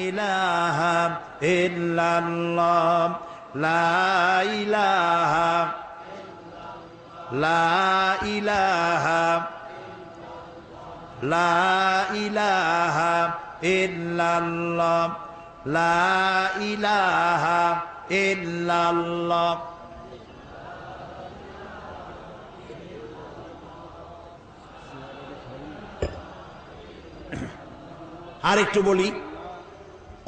ইলাহা ইল্লাল্লাহ লা ইলাহা লা ইলাহা লা ইলাহা ইল্লাল্লাহ লা ইলাহা ইল্লাল্লাহ। আর একটু বলি,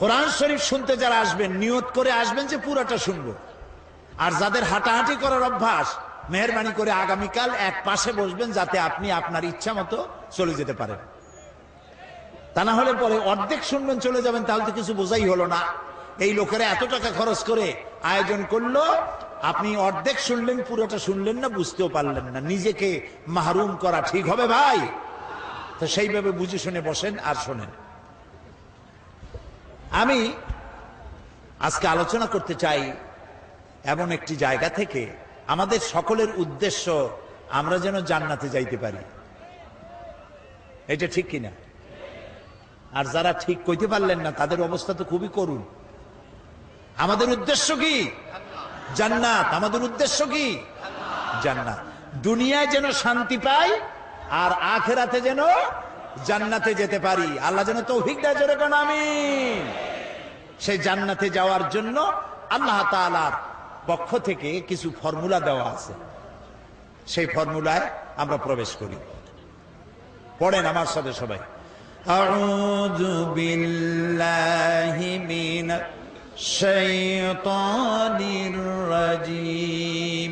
কোরআন শরীফ শুনতে যারা আসবেন নিয়ত করে আসবেন যে পুরোটা শুনবো। আর যাদের হাঁটাহাঁটি করার অভ্যাস, মেহরবানি করে আগামীকাল এক পাশে বসবেন যাতে আপনি আপনার ইচ্ছা মতো চলে যেতে পারেন। তা না হলে পরে অর্ধেক শুনবেন চলে যাবেন, তাহলে তো কিছু বোঝাই হলো না। এই লোকেরা এত টাকা খরচ করে আয়োজন করলো, আপনি অর্ধেক শুনলেন, পুরোটা শুনলেন না, বুঝতেও পারলেন না। নিজেকে মাহরুম করা ঠিক হবে ভাই? তো সেইভাবে বুঝে শুনে বসেন আর শোনেন। আমি আজকে আলোচনা করতে চাই এমন একটি জায়গা থেকে, আমাদের সকলের উদ্দেশ্য আমরা যেন জান্নাতে যাইতে পারি। এটা ঠিক কিনা? আর যারা ঠিক কইতে পারলেন না তাদের অবস্থা তো খুবই করুণ। আমাদের উদ্দেশ্য কি? জান্নাত। আমাদের উদ্দেশ্য কি? জান্নাত। দুনিয়ায় যেন শান্তি পাই আর আখিরাতে যেন জান্নাতে যেতে পারি। আল্লাহ যেন তৌফিক দেয়, জোরে কোন আমিন। সেই জান্নাতে যাওয়ার জন্য আল্লাহ তাআলার পক্ষ থেকে কিছু ফর্মুলা দেওয়া আছে, সেই ফর্মুলায় আমরা প্রবেশ করি। পড়েন আমার সাথে সবাই। আউযু বিল্লাহি মিনাশ শাইতানির রাজীম।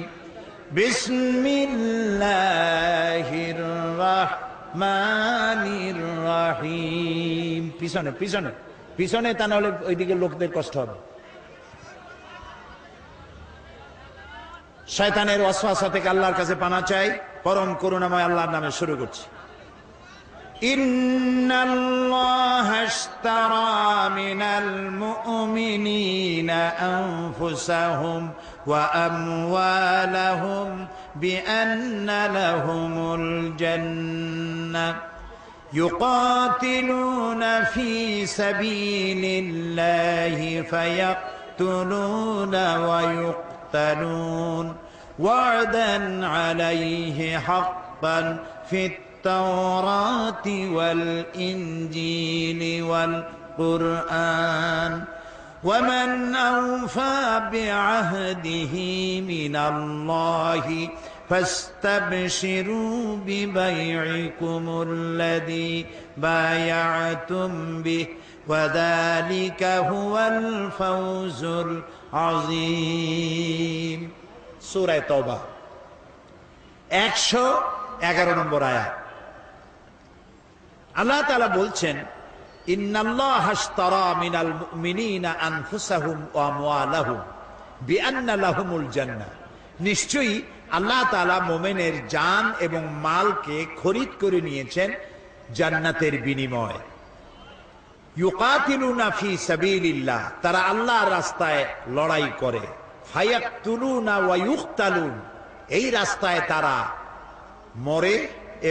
বিসমিল্লাহির রাহমানির রাহিম। পিছনে পিছনে পিছনে, তা নাহলে ওইদিকে লোকদের কষ্ট হবে। শয়তানের ওয়াসওয়াসা থেকে আল্লাহর কাছে পানা চাই। পরম করুণাময় আল্লাহর নামে শুরু করছি। ইন্নাল্লাহা আশতারা মিনাল মুমিনিনা আনফুসাহুম ওয়া আমওয়ালাহুম বিআন্না লাহুমুল জান্নাহ ইউকাতিলুনা ফি সাবিলিল্লাহি ফায়াকতুলুনা ওয়া يقتلون وعدا عليه حقا في التوراة والإنجيل والقرآن ومن أوفى بعهده من الله فاستبشروا ببيعكم الذي بايعتم به وذلك هو الفوز العظيم। সূরা তওবা 111 নম্বর আয়াত। আল্লাহ তাআলা বলছেন, ইন্নাল্লাহা আশতারা মিনাল মুমিনিনা আনফুসাহুম ওয়া আমওয়ালাহুম বিআন্না লাহুমুল জান্নাহ। নিশ্চয়ই আল্লাহ তাআলা মুমিনের জান এবং মালকে খরিদ করে নিয়েছেন জান্নাতের বিনিময়ে। ইউকাতিলুনা ফি সাবিলিল্লাহ, তারা আল্লাহর রাস্তায় লড়াই করে। ফায়াকতুলুনা ওয়া ইউকতালুন, এই রাস্তায় তারা মরে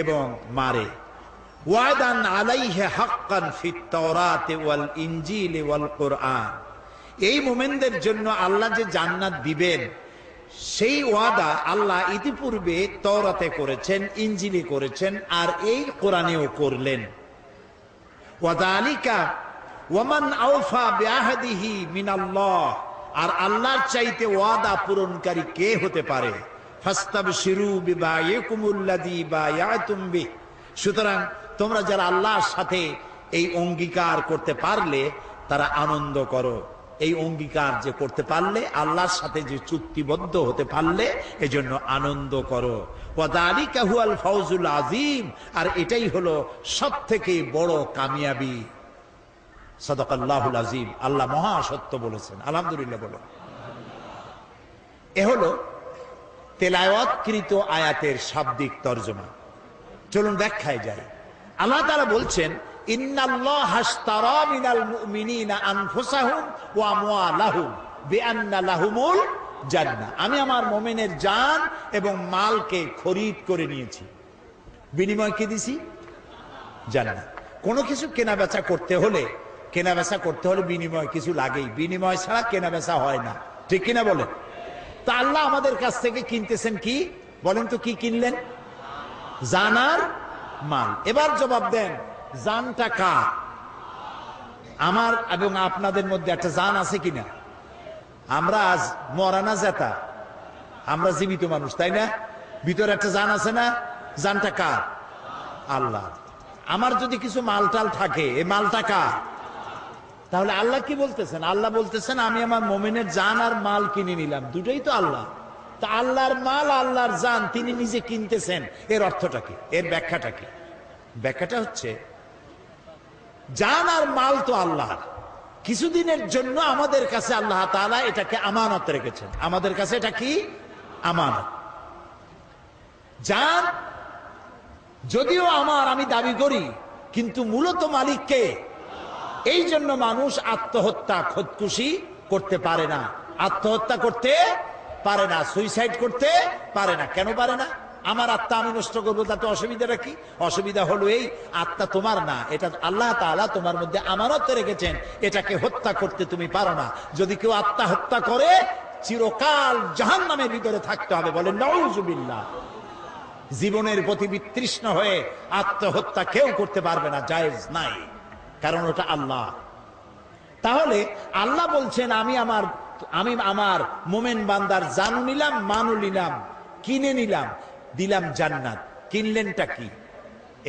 এবং মারে। ওয়াদান আলাইহি হাক্কান ফিত তাওরাতি ওয়াল ইনজিলি ওয়াল কুরআন, এই মুমিনদের জন্য আল্লাহ যে জান্নাত দিবেন সেই ওয়াদা আল্লাহ ইতিপূর্বে তাওরাতে করেছেন, ইনজিলে করেছেন, আর এই কোরআনেও করলেন। ওয়াযালিকা ওয়ামান আওফা বিআহদিহি মিনাল্লাহ, আর আল্লাহর চাইতে ওয়াদা পূরণকারী কে হতে পারে? ফাস্তাবশিরু বিবাইকুমুল্লাযী বায়াতুম বিহি, সুতরাং তোমরা যারা আল্লাহর সাথে এই অঙ্গীকার করতে পারলে তারা আনন্দ করো। এই অঙ্গীকার যে করতে পারলে, আল্লাহর সাথে যে চুক্তিবদ্ধ হতে পারলে, এজন্য আনন্দ করো। ওয়াযালিকা হুয়াল ফাউজুল আযীম, আর এটাই হলো সবথেকে বড় কামিয়াবি। সাদাকাল্লাহুল আযীম, আল্লাহ মহা সত্য বলেছেন। আলহামদুলিল্লাহ বলো। এ হলো তেলাওয়াতকৃত আয়াতের শাব্দিক তরজমা। চলুন ব্যাখ্যায় যাই। আল্লাহ তাআলা বলছেন, ইন্নাল্লাহা আশতারা মিনাল মুমিনিনা আনফুসাহুম ওয়া আমওয়ালাহুম বিআন্না লাহুমুল জান্নাহ, আমি আমার মুমিনের জান এবং মালকে খরিদ করে নিয়েছি। বিনিময় কি দিছি? জান্নাত। কোনো কিছু কেনা বেচা করতে হলে কেনা বেচা করতে হলে বিনিময় কিছু লাগেই, বিনিময় ছাড়া কেনা বেচা হয় না, ঠিক কিনা বলেন? তা আল্লাহ আমাদের কাছ থেকে কিনতেছেন কি বলেন তো? কি কিনলেন? জান আর মাল। এবার জবাব দেন, জানটা কার? আমার এবং আপনাদের মধ্যে একটা জান আছে কিনা? আমরা আজ মরা না জেতা, আমরা জীবিত মানুষ, তাই না? ভিতরে একটা জান আছে না? জানটা কার? আল্লাহ। আমার যদি কিছু মালটাল থাকে, এই মালটা কার? তাহলে আল্লাহ কি বলতেছেন? আল্লাহ বলতেছেন আমি আমার মোমেনের জান আর মাল কিনে নিলাম, দুটোই তো আল্লাহ। তা আল্লাহর মাল, আল্লাহর জান তিনি নিজে কিনতেছেন, এর অর্থটা কি? এর ব্যাখ্যাটা কি? ব্যাখ্যাটা হচ্ছে, জান আর মাল তো আল্লাহর, কিছুদিনের জন্য আমাদের কাছে আল্লাহ তাআলা এটাকে আমানত রেখেছেন। আমাদের কাছে এটা কি? আমানত। জান যদিও আমার, আমি দাবি করি, কিন্তু মূলত মালিক কে? এই জন্য মানুষ আত্মহত্যা, খোদকুশি করতে পারে না, আত্মহত্যা করতে পারে না, সুইসাইড করতে পারে না। কেন পারে না? আমার আত্মা আমি নষ্ট করবো, তাতে অসুবিধাটা কি? অসুবিধা হলো এই, আত্মা তোমার না, এটা আল্লাহ তাআলা তোমার মধ্যে আমানত রেখেছেন, এটাকে হত্যা করতে তুমি পারো না। যদি কেউ আত্মা হত্যা করে চিরকাল জাহান্নামের ভিতরে থাকতে হবে, বলেন নাউযুবিল্লাহ। জীবনের প্রতি বিতৃষ্ণ হয়ে আত্মহত্যা কেউ করতে পারবে না, জায়েজ নাই, কারণ ওটা আল্লাহ। তাহলে আল্লাহ বলছেন আমি আমার মোমেন বান্দার জানু নিলাম, মানু নিলাম, কিনে নিলাম, দিলাম জান্নাত। কিনলেনটা কি?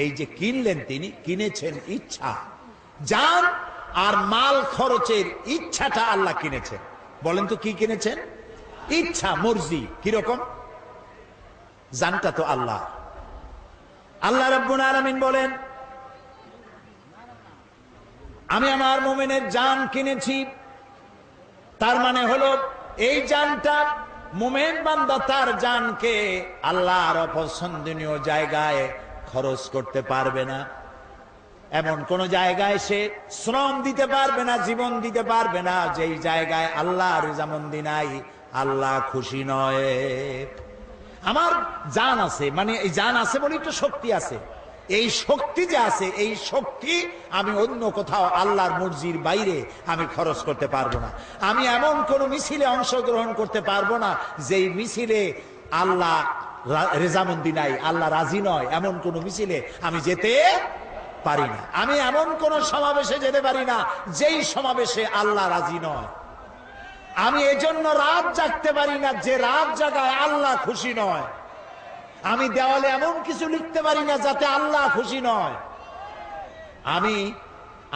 এই যে কিনলেন, তিনি কিনেছেন ইচ্ছা। জান আর মাল খরচের ইচ্ছাটা আল্লাহ কিনেছেন। বলেন তো কি কিনেছেন? ইচ্ছা, মর্জি। কিরকম? জানটা তো আল্লাহ। আল্লাহ রাব্বুল আলামিন বলেন আমি আমার মুমিনের জান কিনেছি। তার মানে হলো এই জানটা, মুমিন বান্দা তার জানকে আল্লাহর অপছন্দনীয় জায়গায় খরচ করতে পারবে না। এমন কোন জায়গায় সে শ্রম দিতে পারবে না, জীবন দিতে পারবে না যেই জায়গায় আল্লাহর রেজামন্দি নাই, আল্লাহ খুশি নয়। আমার জান আছে, মানে এই জান আছে বলেই তো শক্তি আছে। এই শক্তি যে আছে, এই শক্তি আমি অন্য কোথাও আল্লাহর মর্জির বাইরে আমি খরচ করতে পারবো না। আমি এমন কোন মিছিলে অংশগ্রহণ করতে পারবো না যেই মিছিলে আল্লাহ রেজামন্দি নাই, আল্লাহ রাজি নয়, এমন কোন মিছিলে আমি যেতে পারি না। আমি এমন কোন সমাবেশে যেতে পারি না যেই সমাবেশে আল্লাহ রাজি নয়। আমি এজন্য রাত জাগতে পারি না যে রাত জাগায় আল্লাহ খুশি নয়। আমি দেওয়ালে এমন কিছু লিখতে পারি না যাতে আল্লাহ খুশি নয়। আমি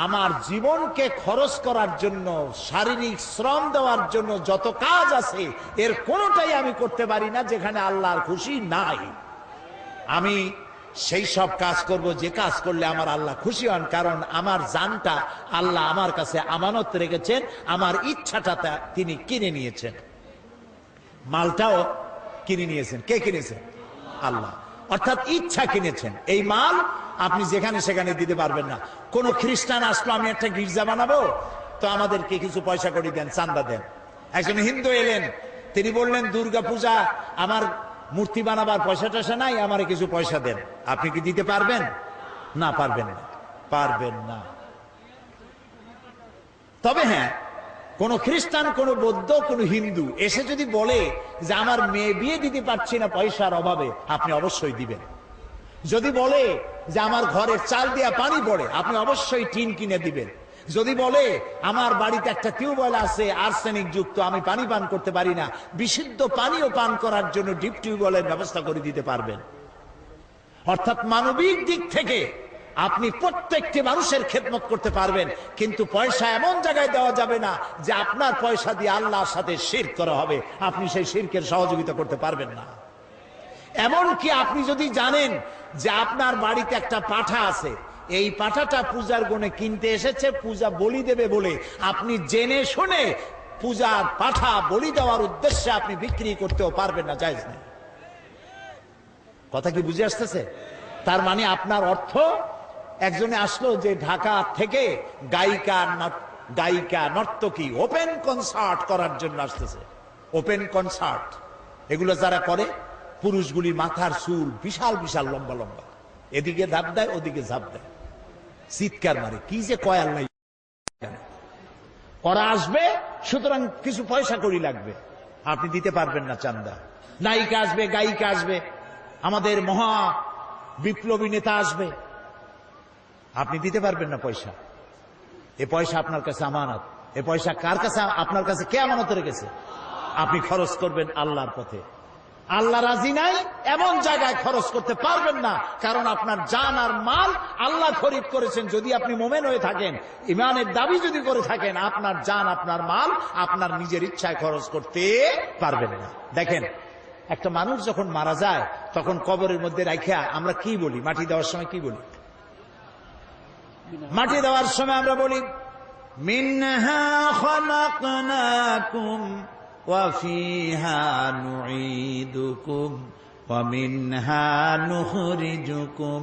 আমার জীবনকে খরচ করার জন্য, শারীরিক শ্রম দেওয়ার জন্য যত কাজ আছে, এর কোনোটাই আমি করতে পারি না যেখানে আল্লাহর খুশি নাই। আমি সেই সব কাজ করব যে কাজ করলে আমার আল্লাহ খুশি হন, কারণ আমার জানটা আল্লাহ আমার কাছে আমানত রেখেছেন, আমার ইচ্ছাটা তিনি কিনে নিয়েছেন। মালটাও কিনে নিয়েছেন। কে কিনেছেন? আল্লাহ। অর্থাৎ ইচ্ছা কিনেছেন। এই মাল আপনি যেখানে সেখানে দিতে পারবেন না। কোন খ্রিস্টান আসলো, আমি একটা গির্জা বানাবো, তো আমাদেরকে কিছু পয়সা করে দেন, চান্দা দেন। একজন হিন্দু এলেন, তিনি বললেন দুর্গা পূজা আমার মূর্তি বানাবার পয়সা টয়সা নাই, আমারে কিছু পয়সা দেন। আপনি কি দিতে পারবেন? না, পারবেন না, পারবেন না। তবে হ্যাঁ, কোন খ্রিস্টান, কোন বৌদ্ধ, কোন হিন্দু এসে যদি বলে যে আমার মেয়ে বিয়ে দিতে পারছি না পয়সার অভাবে, আপনি অবশ্যই দিবেন। যদি বলে যে আমার ঘরের চাল দিয়া পানি পড়ে, আপনি অবশ্যই টিন কিনে দিবেন। যদি বলে আমার বাড়িতে একটা টিউবওয়েল আছে আর্সেনিক যুক্ত, আমি পানি পান করতে পারি না, বিশুদ্ধ পানিও পান করার জন্য ডিপ টিউবওয়েলের ব্যবস্থা করে দিতে পারবেন। অর্থাৎ মানবিক দিক থেকে আপনি প্রত্যেকটি মানুষের খেদমত করতে পারবেন, কিন্তু পয়সা এমন জায়গায় দেওয়া যাবে না যে আপনার পয়সা দিয়ে আল্লাহর সাথে শিরক করা হবে, আপনি সেই শিরকের সহযোগিতা করতে পারবেন না। এমনকি আপনি যদি জানেন যে আপনার বাড়িতে একটা পাঠা আছে, এই পাঠাটা পূজার গুণে কিনতে এসেছে, পূজা বলি দেবে বলে আপনি জেনে শুনে পূজার পাঠা বলি দেওয়ার উদ্দেশ্যে আপনি বিক্রি করতেও পারবেন না, জায়েজ নেই। কথা কি বুঝে আসতেছে? তার মানে আপনার অর্থ, একজনে আসলো যে ঢাকা থেকে গায়িকা নর্তকী ওপেন কনসার্ট করার জন্য আসতেছে। ওপেন কনসার্ট এগুলো যারা করে, পুরুষগুলি মাথার চুল বিশাল বিশাল লম্বা লম্বা, এদিকে ঝাঁপ দেয় ওদিকে ঝাঁপ দেয়, চিৎকার মারে, কি যে কয় আল্লাহ। ওরা আসবে, সুতরাং কিছু পয়সা কড়ি লাগবে, আপনি দিতে পারবেন না চান্দা। নায়িকা আসবে, গায়িকা আসবে, আমাদের মহা বিপ্লবী নেতা আসবে, আপনি দিতে পারবেন না পয়সা। এ পয়সা আপনার কাছে আমানত। এ পয়সা কার কাছে? আপনার কাছে কে আমানত রেখেছে? আপনি খরচ করবেন আল্লাহর পথে। আল্লাহ রাজি নাই এমন জায়গায় খরচ করতে পারবেন না, কারণ আপনার জান আর মাল আল্লাহ খরিদ করেছেন। যদি আপনি মোমেন হয়ে থাকেন, ইমানের দাবি যদি করে থাকেন, আপনার জান আপনার মাল আপনার নিজের ইচ্ছায় খরচ করতে পারবেন না। দেখেন, একটা মানুষ যখন মারা যায় তখন কবরের মধ্যে রাখিয়া আমরা কি বলি? মাটি দেওয়ার সময় কি বলি? মাটি দেওয়ার সময় আমরা বলি, মিনহা খালাকনাকুম ওয়া ফিহা নুঈদুকুম ওয়া মিনহা নুখরিজুকুম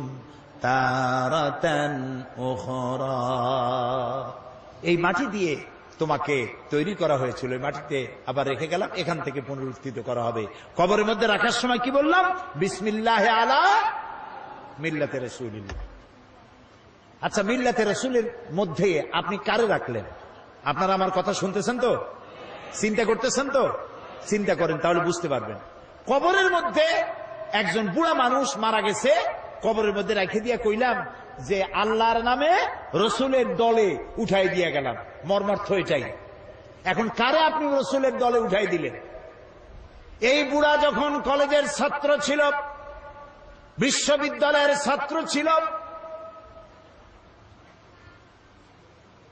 তারাতান উখরা। এই মাটি দিয়ে তোমাকে তৈরি করা হয়েছিল, এই মাটিতে আবার রেখে গেলাম, এখান থেকে পুনরুত্থিত করা হবে। কবরের মধ্যে রাখার সময় কি বললাম? বিসমিল্লাহ আলা মিল্লাতে রাসূলিল্লাহ। আচ্ছা, মিল্লাতে রাসূলের মধ্যে আপনি কারে রাখলেন? আপনারা আমার কথা শুনতেছেন তো? চিন্তা করতেছেন তো? চিন্তা করেন, তাহলে বুঝতে পারবেন। কবরের মধ্যে একজন বুড়া মানুষ মারা গেছে, কবরের মধ্যে রেখে দিয়া কইলাম যে আল্লাহর নামে রসুলের দলে উঠাই দিয়া গেলাম। মর্মার্থ এটাই। এখন কারে আপনি রসুলের দলে উঠাই দিলেন? এই বুড়া যখন কলেজের ছাত্র ছিল, বিশ্ববিদ্যালয়ের ছাত্র ছিল,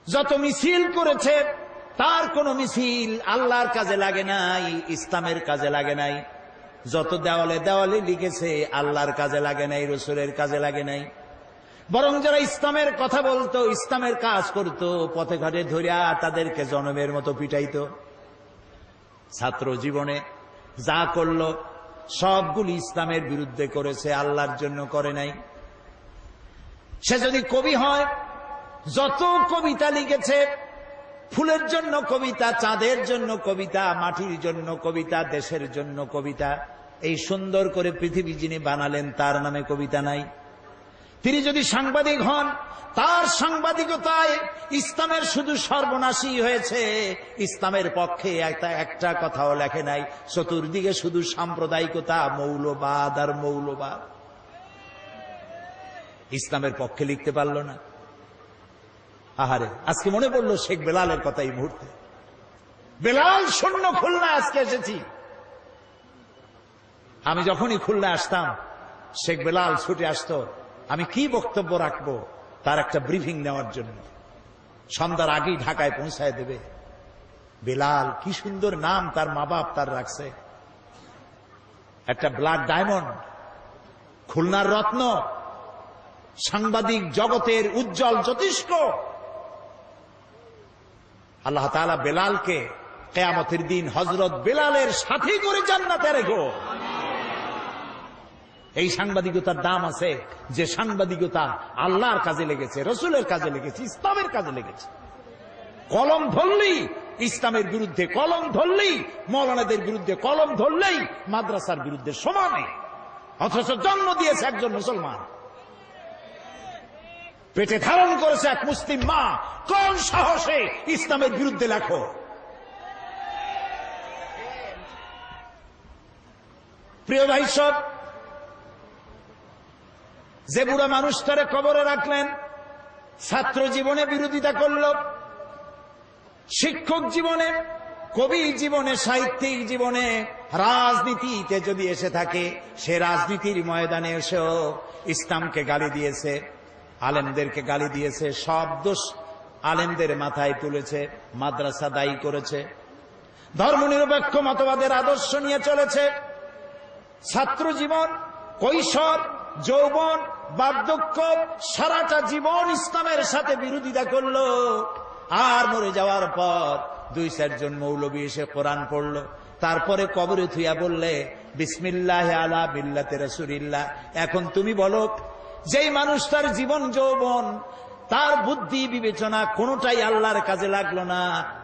যত মিছিল করেছে তার কোন মিছিল আল্লাহর কাজে লাগে নাই, ইসলামের কাজে লাগে নাই। যত দেওয়ালে দেওয়ালে লিখেছে আল্লাহর কাজে লাগে নাই, রসুলের কাজে লাগে নাই। বরং যারা ইসলামের কথা বলতো, ইসলামের কাজ করত, পথে ঘাটে ধরিয়া তাদেরকে জনমের মতো পিটাইতো। ছাত্র জীবনে যা করলো সবগুলি ইসলামের বিরুদ্ধে করেছে, আল্লাহর জন্য করে নাই। সে যদি কবি হয়, যত কবিতা লিখেছে, ফুলের জন্য কবিতা, চাঁদের জন্য কবিতা, মাটির জন্য কবিতা, দেশের জন্য কবিতা, এই সুন্দর করে পৃথিবী যিনি বানালেন তার নামে কবিতা নাই। তিনি যদি সাংবাদিক হন, তার সাংবাদিকতায় ইসলামের শুধু সর্বনাশী হয়েছে, ইসলামের পক্ষে একটা কথাও লেখে নাই। চতুর্দিকে শুধু সাম্প্রদায়িকতা, মৌলবাদ আর মৌলবাদ। ইসলামের পক্ষে লিখতে পারল না। আহারে, আজকে মনে পড়লো শেখ বেলালের কথা এই মুহূর্তে। বেলাল শূন্য খুলনা আজকে এসেছি। আমি যখনই খুলনা আসতাম শেখ বেলাল ছুটে আসতো, আমি কি বক্তব্য রাখবো তার একটা ব্রিফিং নেওয়ার জন্য। সন্ধ্যার আগেই ঢাকায় পৌঁছায় দেবে। বেলাল, কি সুন্দর নাম তার মা বাপ তার রাখছে, একটা ব্ল্যাক ডায়মন্ড, খুলনার রত্ন, সাংবাদিক জগতের উজ্জ্বল জ্যোতিষ্ক। আল্লাহ তাআলা বেলালকে কিয়ামতের দিন হযরত বেলালের সাথী করে জান্নাতে রেখো। এই সাংবাদিকতার দাম আছে, যে সাংবাদিকতা আল্লাহর কাজে লেগেছে, রসুলের কাজে লেগেছে, ইসলামের কাজে লেগেছে। কলম ধরলেই ইসলামের বিরুদ্ধে, কলম ধরলেই মৌলানাদের বিরুদ্ধে, কলম ধরলেই মাদ্রাসার বিরুদ্ধে সমানে। অথচ জন্ম দিয়েছে একজন মুসলমান, পেটে ধারণ করেছে এক মুসলিম মা। কোন সাহসে ইসলামের বিরুদ্ধে লেখো? প্রিয় ভাই সব, যে বুড়া মানুষটারে কবরে রাখলেন, ছাত্র জীবনে বিরোধিতা করল, শিক্ষক জীবনে, কবি জীবনে, সাহিত্যিক জীবনে, রাজনীতিতে যদি এসে থাকে, সে রাজনীতির ময়দানে এসেও ইসলামকে গালি দিয়েছে, আলেমদেরকে গালি দিয়েছে, সব দোষ আলেমদের মাথায় তুলেছে, মাদ্রাসা দায়ী করেছে, ধর্মনিরপেক্ষ মতবাদের আদর্শ নিয়ে চলেছে। ছাত্র জীবন, কৈশোর, যৌবন, বার্ধক্য, সারাটা জীবন ইসলামের সাথে বিরোধিতা করলো। আর মরে যাওয়ার পর 2-4 মৌলবী এসে কোরআন পড়লো, তারপরে কবরে থুইয়া বললে বিসমিল্লাহ আলা মিল্লাতে রাসূলিল্লাহ। এখন তুমি বলো, যেই মানুষটার জীবন যৌবন, তার বুদ্ধি বিবেচনা কোনটাই আল্লাহর কাজে লাগলো না,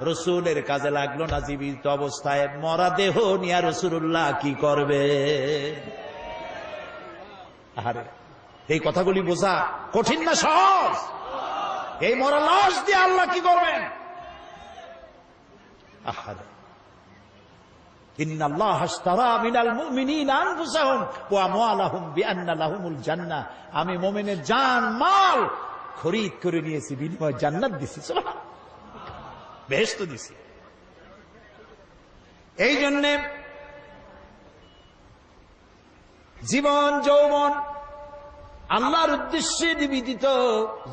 রসুলের কাজে লাগলো না, জীবিত অবস্থায় মরা দেহ নিয়া রাসূলুল্লাহ কি করবে? আরে, এই কথাগুলি বোঝা কঠিন না সহজ? এই মরা লাশ দিয়ে আল্লাহ কি করবেন? আহারে, ইন্নাল্লাহ আশতারা মিনাল মুমিনিনা আনফুসাহুম ওয়া আমওয়ালাহুম বিআন্না লাহুমুল জান্নাহ। আমি মুমিনের জান মাল খরিদ করে নিয়েছি, বিনিময়ে জান্নাত দিছি, সুবহানাল্লাহ, বেহেশত দিছি। এই জন্যে জীবন যৌবন আল্লাহর উদ্দেশ্যে নিবেদিত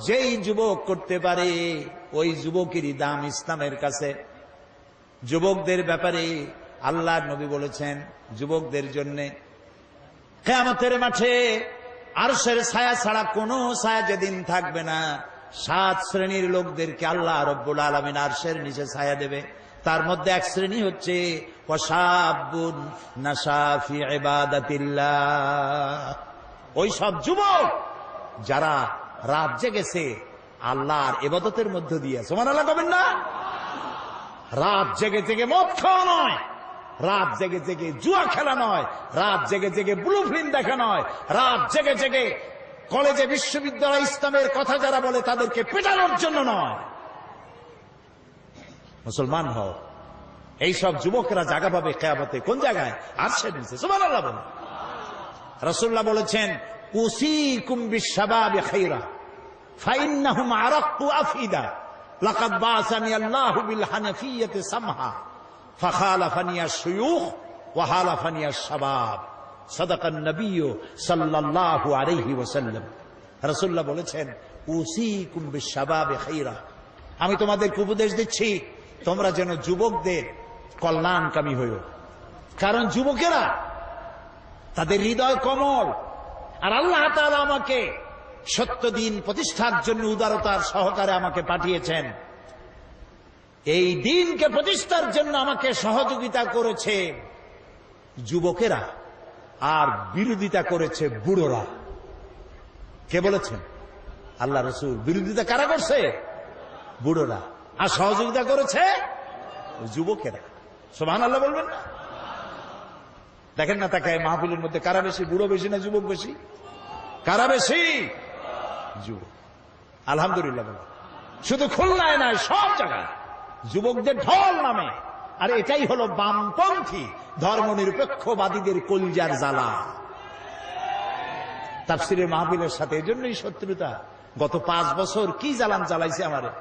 যেই যুবক করতে পারে ওই যুবকেরই দাম ইসলামের কাছে। যুবকদের ব্যাপারে আল্লাহর নবী বলেছেন, যুবকদের জন্য কিয়ামতের মাঠে আরশের ছায়া ছাড়া কোনো ছায়া যেদিন থাকবে না, 7 শ্রেণীর লোকদেরকে আল্লাহ রব্বুল আলামিন আরশের নিচে ছায়া দেবে। তার মধ্যে এক শ্রেণী হচ্ছে ওয়াশাবুন নাশা ফি ইবাদাতিল্লাহ, ওই সব যুবক যারা রাত জেগেছে আল্লাহর ইবাদতের মধ্য দিয়ে। সুবহানাল্লাহ কবেন না? রাত জেগে জেগে মদ খাওয়া নয়, রাত জেগে জেগে জুয়া খেলা নয়, রাত জেগে জেগে ব্লু ফিল্ম দেখা নয়, রাত জেগে জেগে কলেজে বিশ্ববিদ্যালয় ইসলামের কথা যারা বলে তাদেরকে পেটানোর জন্য নয়। মুসলমান হও। এইসব যুবকরা জায়গা পাবে কিয়ামতে কোন জায়গায়? আরশের নিচে। সুবহানাল্লাহ বলেন। রাসূলুল্লাহ বলেছেন, উসিকুম বিশ-শাবাবি খায়রা ফাইন্নাহুম আরাক্তু আফিদা লাকাদ বাসানি আল্লাহু বিল হানাফিয়্যাতি সামহা ফাখালাফানি আশ-শুয়ুখ ওয়া হালাফানি আশ-শাবাব সাদাকান নবিয়্যু সাল্লাল্লাহু আলাইহি ওয়াসাল্লাম। রাসূলুল্লাহ বলেছেন, উসিকুম বিশ-শাবাবি খায়রা, আমি তোমাদেরকে উপদেশ দিচ্ছি তোমরা যেন যুবকদের কল্যাণকামী হইও। কারণ যুবকেরা তাদের হৃদয় কোমল, আর আল্লাহ তাআলা আমাকে সত্য দিন প্রতিষ্ঠার জন্য উদারতার সহকারে আমাকে পাঠিয়েছেন। এই দিনকে প্রতিষ্ঠার জন্য আমাকে সহযোগিতা করেছে যুবকেরা, আর বিরোধিতা করেছে বুড়োরা। কে বলেছেন? আল্লাহ রাসূল। বিরোধিতা কারা করছে? বুড়োরা। আর সহযোগিতা করেছে যুবকেরা। সুবহানাল্লাহ বলবেন না? দেখেন না তাকায় মাহফিলের মধ্যে কারা বেশি? বুড়ো বেশি না যুবক বেশি? কারা বেশি? যুবক। আলহামদুলিল্লাহ বলেন। শুধু খুলনায় নয়, সব জায়গায় যুবকদের ঢল নামে। আর এটাই হলো বামপন্থী ধর্মনিরপেক্ষবাদীদের কলজার জ্বালা। তাফসীরের মাহফিলের সাথে এজন্যই শত্রুতা। গত 5 বছর কি জ্বালান জ্বালাইছে আমারে।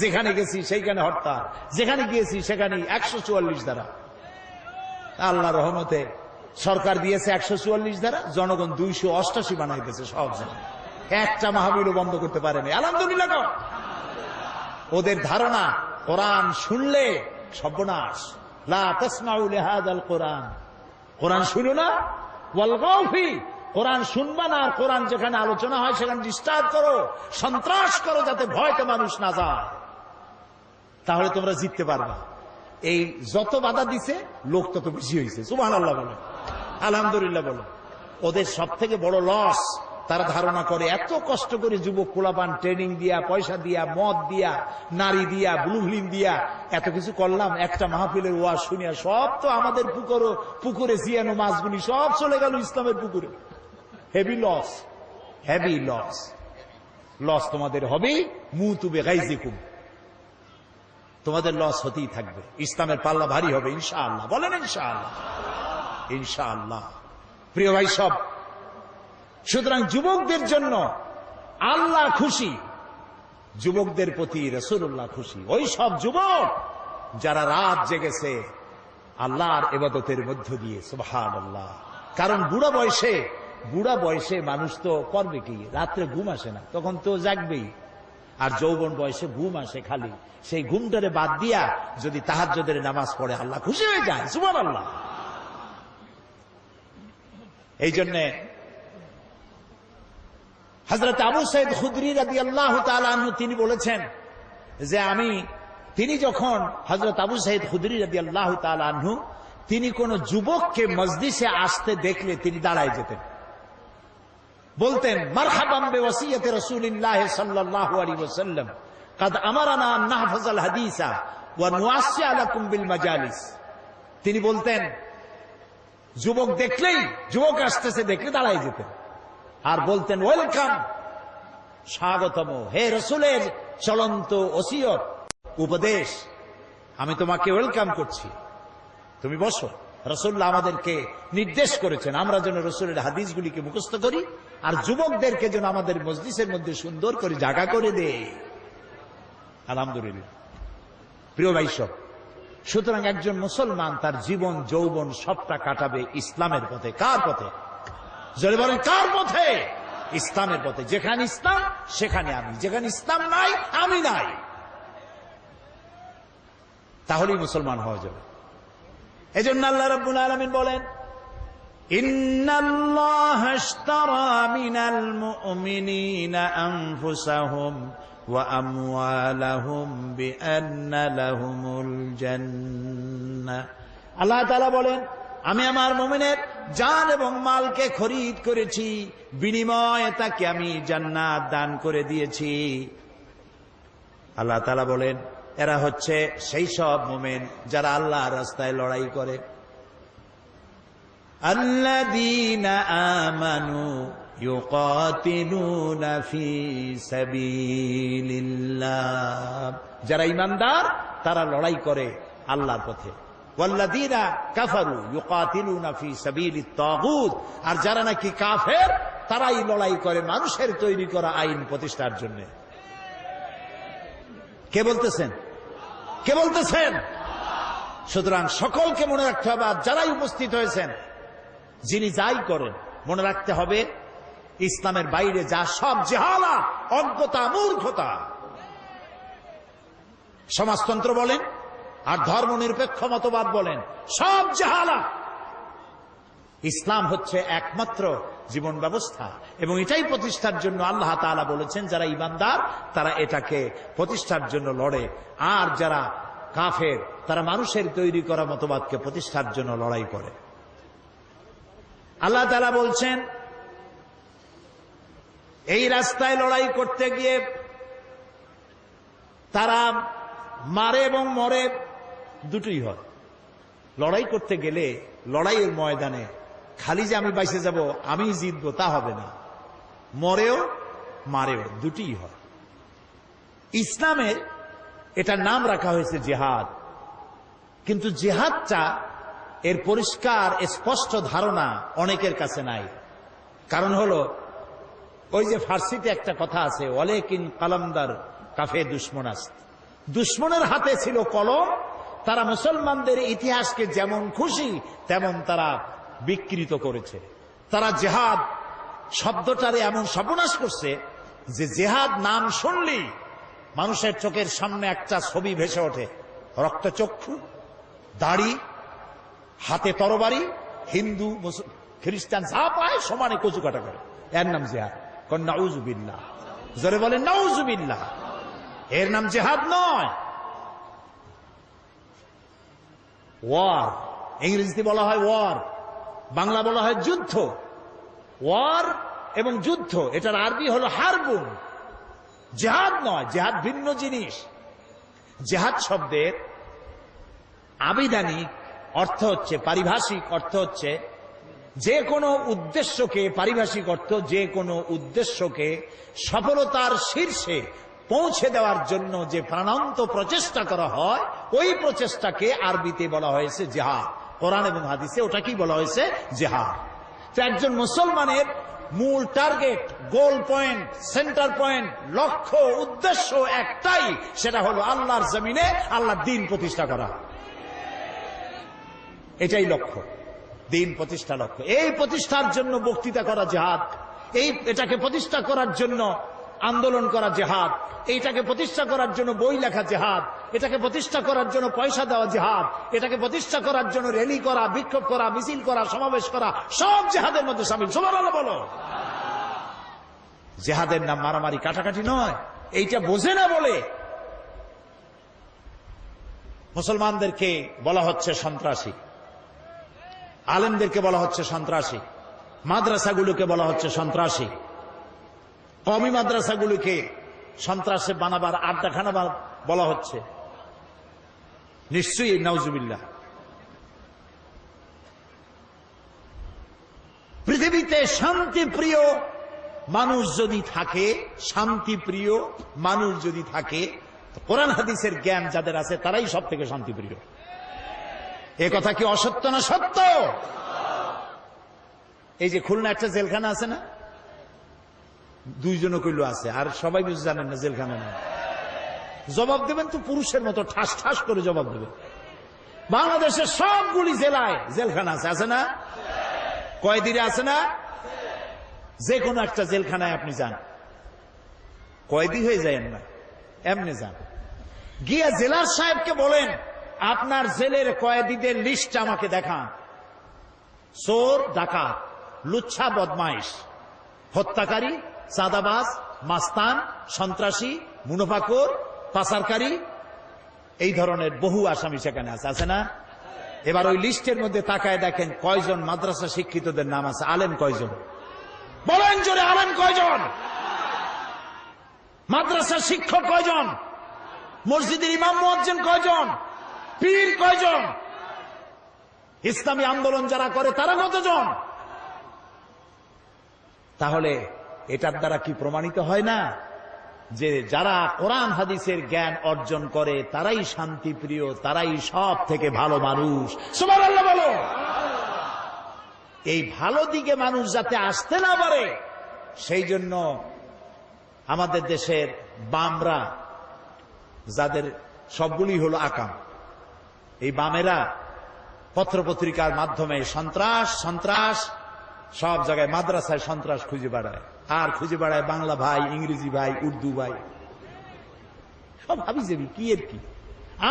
যেখানে গেছি সেইখানে হরতাল, যেখানে গিয়েছি সেখানে 144 ধারা। আল্লাহ রহমতে সরকার দিয়েছে 144 ধারা, জনগণ 288 বানাইতেছে সব জায়গায়। একটা মাহফিলও বন্ধ করতে পারেনি। আলহামদুলিল্লাহ। ওদের ধারণা কোরআন শুনলে সর্বনাশ। লা তাসমাউ লিহাযাল কোরআন, কোরআন শুনো না, ওয়ালগাউ ফি, কোরআন শুনবা না, আর কোরআন যেখানে আলোচনা হয় সেখানে ডিস্টার্ব করো, সন্ত্রাস করো, যাতে ভয়তে মানুষ না যায়, তাহলে তোমরা জিততে পারবা। এই যত বাধা দিছে লোক তত বেশি হয়েছে। সুবহানাল্লাহ বলো, আলহামদুলিল্লাহ বলো। ওদের সব থেকে বড় লস, তারা ধারণা করে এত কষ্ট করে যুবক পোলাপান ট্রেনিং দিয়া, পয়সা দিয়া, মদ দিয়া, নারী দিয়া, ব্লু ফিল্ম দিয়া এত কিছু করলাম, একটা মাহফিলের ওয়াজ শুনিয়া সব তো আমাদের পুকুরে জিয়ানো মাছগুলি সব চলে গেল ইসলামের পুকুরে। Heavy loss, heavy loss. Loss তোমাদের হবে, মুতু বিগাইজিকুম, তোমাদের লস হতেই থাকবে। ইসলামের পাল্লা ভারী হবে ইনশাআল্লাহ। বলেন ইনশাআল্লাহ। ইনশাআল্লাহ। প্রিয় ভাই সব, সুতরাং যুবকদের জন্য আল্লাহ খুশি, যুবকদের প্রতি রাসূলুল্লাহ খুশি। ওই সব যুবক যারা রাত জেগেছে আল্লাহর ইবাদতের মধ্য দিয়ে। সুবহানাল্লাহ। কারণ বুড়া বয়সে মানুষ তো করবে কি? রাত্রে ঘুম আসে না, তখন তো জাগবেই। আর যৌবন বয়সে ঘুম আসে খালি, সেই ঘুমটারে বাদ দিয়া যদি তাহাজ্জুদের নামাজ পড়ে আল্লাহ খুশি হয়ে যায়। সুবহানাল্লাহ। এই জন্য হযরত আবু সাঈদ খুদরি রাদিয়াল্লাহু তাআলা আনহু তিনি বলেছেন যে তিনি যখন হযরত আবু সাঈদ খুদরি রাদিয়াল্লাহু তাআলা আনহু তিনি কোন যুবককে মজলিসে আসতে দেখলে তিনি দাঁড়ায় যেতেন, বলতেন মারহাবান বিওয়াসিয়াতি রাসূলিল্লাহ সাল্লাল্লাহু আলাইহি ওয়াসাল্লাম قد আমারানা আন নাহফাযাল হাদিসা ওয়া নুআসসিআ লাকুম বিল মাজালিস। তিনি বলতেন যুবক আসতেছে দেখলে দাঁড়ায় যেতেন আর বলতেন ওয়েলকাম, স্বাগতম, হে রসুলের চলন্ত ওসিয়ত উপদেশ, আমি তোমাকে ওয়েলকাম করছি, তুমি বসো। রসুল্লাহ আমাদেরকে নির্দেশ করেছেন আমরা যেন রসুলের হাদিসগুলিকে মুখস্থ করি, আর যুবকদেরকে যেন আমাদের মজলিসের মধ্যে সুন্দর করে জায়গা করে দেয়। আলহামদুলিল্লাহ। প্রিয় ভাইসব, সুতরাং একজন মুসলমান তার জীবন যৌবন সবটা কাটাবে ইসলামের পথে। কার পথে? জোরে বলেন, কার পথে? ইসলামের পথে। যেখানে ইসলাম সেখানে আমি, যেখানে ইসলাম নাই আমি নাই। তাহলেই মুসলমান হওয়া যাবে। এজন্য আল্লাহ রাব্বুল আলামিন বলেন, ইন্নাল্লাহা আশতারা মিনাল মুমিনিনা আনফুসাহুম ওয়া আমওয়ালাহুম বিআন্না লাহুমুল জান্নাহ। আল্লাহ তাআলা বলেন, আমি আমার মুমিনের জান এবং মালকে খরিদ করেছি, বিনিময়ে তাকে আমি জান্নাত দান করে দিয়েছি। আল্লাহ তাআলা বলেন, এরা হচ্ছে সেই সব মুমিন যারা আল্লাহর রাস্তায় লড়াই করে। আল্লাযীনা আমানু ইউকাতিলুনা ফি সাবিলিল্লাহ, যারা ঈমানদার তারা লড়াই করে আল্লাহর পথে। ওয়াল্লাযীনা কাফারু ইউকাতিলুনা ফি সাবিলিত তাগুত, আর যারা নাকি কাফের তারাই লড়াই করে মানুষের তৈরি করা আইন প্রতিষ্ঠার জন্য। কে বলতেছেন? কে বলতেছেন? সুতরাং সকলকে মনে রাখতে হবে, আর যারাই উপস্থিত হয়েছেন যিনি যাই করেন মনে রাখতে হবে, ইসলামের বাইরে যা সব জাহালাত, অজ্ঞতা, মূর্খতা, সমাজতন্ত্র বলেন আর ধর্মনিরপেক্ষ মতবাদ বলেন, সব জাহালাত। ইসলাম হচ্ছে একমাত্র জীবন ব্যবস্থা, এবং এটাই প্রতিষ্ঠার জন্য আল্লাহ তাআলা বলেছেন যারা ঈমানদার তারা এটাকে প্রতিষ্ঠার জন্য লড়ে, আর যারা কাফের তারা মানুষের তৈরি করা মতবাদকে প্রতিষ্ঠার জন্য লড়াই করে। আল্লাহ তাআলা বলছেন, এই রাস্তায় লড়াই করতে গিয়ে তারা মারে এবং মরে, দুটোই হয়। লড়াই করতে গেলে লড়াইয়ের ময়দানে খালি যে আমি বাইসে যাব আমি জিতবো তা হবে না, মরেও মারেও, দুটিই হয়। ইসলামের এটার নাম রাখা হয়েছে জিহাদ, কিন্তু জিহাদটা এর পরিষ্কার স্পষ্ট ধারণা অনেকের কাছে নাই। কারণ হলো ওই যে ফার্সিতে একটা কথা আছে, ওয়ালাকিন কালামদার কাফে দুশমনাস্ত, দুশমনের হাতে ছিল কলম, তারা মুসলমানদের ইতিহাসকে যেমন খুশি তেমন তারা বিকৃত করেছে। তারা জিহাদ শব্দটারে এমন সর্বনাশ করছে যে জিহাদ নাম শুনলেই মানুষের চোখের সামনে একটা ছবি ভেসে ওঠে, রক্তচক্ষু, দাড়ি, হাতে তরবারি, হিন্দু খ্রিস্টান যা পায় সমানে কচু কাটা করে, এর নাম জিহাদ। নাউজুবিল্লাহ, জোরে বলেন নাউজুবিল্লাহ। এর নাম জিহাদ নয়, ওয়ার। ইংরেজিতে বলা হয় ওয়ার, বাংলা বলা হয় যুদ্ধ। ওয়ার এবং যুদ্ধ এটার আরবি হলো হারবুন, জিহাদ নয়। জিহাদ ভিন্ন জিনিস। জিহাদ শব্দের আবিধানিক অর্থ হচ্ছে, পারিভাষিক অর্থ হচ্ছে যে কোনো উদ্দেশ্যকে, পারিভাষিক অর্থ যে কোনো উদ্দেশ্যকে সফলতার শীর্ষে পৌঁছে দেওয়ার জন্য যে প্রাণান্ত প্রচেষ্টা করা হয়, ওই প্রচেষ্টাকে আরবিতে বলা হয়েছে জিহাদ। কোরআন এবং হাদিসে ওটাকেই বলা হয়েছে জিহাদ। তো একজন মুসলমানের মূল টার্গেট, গোল পয়েন্ট, সেন্টার পয়েন্ট, লক্ষ্য, উদ্দেশ্য একটাই, সেটা হলো আল্লাহর জমিনে আল্লাহর দ্বীন প্রতিষ্ঠা করা। এটাই লক্ষ্য, দ্বীন প্রতিষ্ঠা লক্ষ্য। এই প্রতিষ্ঠার জন্য বক্তৃতা করা জিহাদ, এটাকে প্রতিষ্ঠা করার জন্য আন্দোলন করা জিহাদ, এইটাকে প্রতিষ্ঠা করার জন্য বই লেখা জিহাদ, এটাকে প্রতিষ্ঠা করার জন্য পয়সা দেওয়া জিহাদ, এটাকে প্রতিষ্ঠা করার জন্য র্যালি করা, বিক্ষোভ করা, মিছিল করা, সমাবেশ করা, সব জিহাদের মধ্যে শামিল। সুবহানাল্লাহ বলো। জিহাদের নাম মারামারি, কাটাকাটি নয়। এইটা বোঝে না বলে মুসলমানদেরকে বলা হচ্ছে সন্ত্রাসী, আলেমদেরকে বলা হচ্ছে সন্ত্রাসী, মাদ্রাসাগুলোকে বলা হচ্ছে সন্ত্রাসী, কওমি মাদ্রাসাগুলোকে সন্ত্রাসে বানাবার আড্ডাখানা বলা হচ্ছে। নিশ্চয়ই নাউজুবিল্লাহ। পৃথিবীতে শান্তিপ্রিয় মানুষ যদি থাকে, শান্তিপ্রিয় মানুষ যদি থাকে, কোরআন হাদিসের জ্ঞান যাদের আছে তারাই সব থেকে শান্তিপ্রিয়। এ কথা কি অসত্য না সত্য? এই যে খুলনা একটা জেলখানা আছে না, দুইজন কইলো আছে, আর সবাই বুঝে জানেন না জেলখানা না। জবাব দেবেন তো পুরুষের মতো ঠাস ঠাস করে জবাব দেবেন। বাংলাদেশের সবগুলি জেলায় জেলখানা আছে, আছে না? কয়েদিরা আছে না? যে কোনো একটা জেলখানায় আপনি যান, কয়েদি হয়ে যায়েন না, এমনি যান, গিয়া জেলার সাহেবকে বলেন আপনার জেলের কয়েদিদের লিস্ট আমাকে দেখান। চোর, ডাকাত, লুচ্ছা, বদমাইশ, হত্যাকারী, চাঁদাবাজ, মাস্তান, সন্ত্রাসী, মুনাফাখোর, পাচারকারী, এই ধরনের বহু আসামি সেখানে আছে, আছে না? এবার ওই লিস্টের মধ্যে তাকায় দেখেন কয়জন মাদ্রাসা শিক্ষিতদের নাম আছে, আলেম কয়জন? বলেন জোরে, আলেম কয়জন? মাদ্রাসা শিক্ষক কয়জন? মসজিদের ইমাম মুয়াজ্জিন কয়জন? পীর কয়জন? ইসলামী আন্দোলন যারা করে তারা কতজন? তাহলে এটার দ্বারা কি প্রমাণিত হয় না যে যারা কোরআন হাদিসের জ্ঞান অর্জন করে তারাই শান্তিপ্রিয়, তারাই সব থেকে ভালো মানুষ? সুবহানাল্লাহ বলো। এই ভালো দিকে মানুষ যাতে আসতে না পারে সেই জন্য আমাদের দেশের বামরা, যাদের সবগুলি হলো আকাম, এই বামেরা পত্রপত্রিকার মাধ্যমে সন্ত্রাস সন্ত্রাস সব জায়গায়, মাদ্রাসায় সন্ত্রাস খুঁজে বেড়ায়, আর খুঁজে বেড়ায় বাংলা ভাই, ইংরেজি ভাই, উর্দু ভাই, সব হাবিজাবি কি এর কি,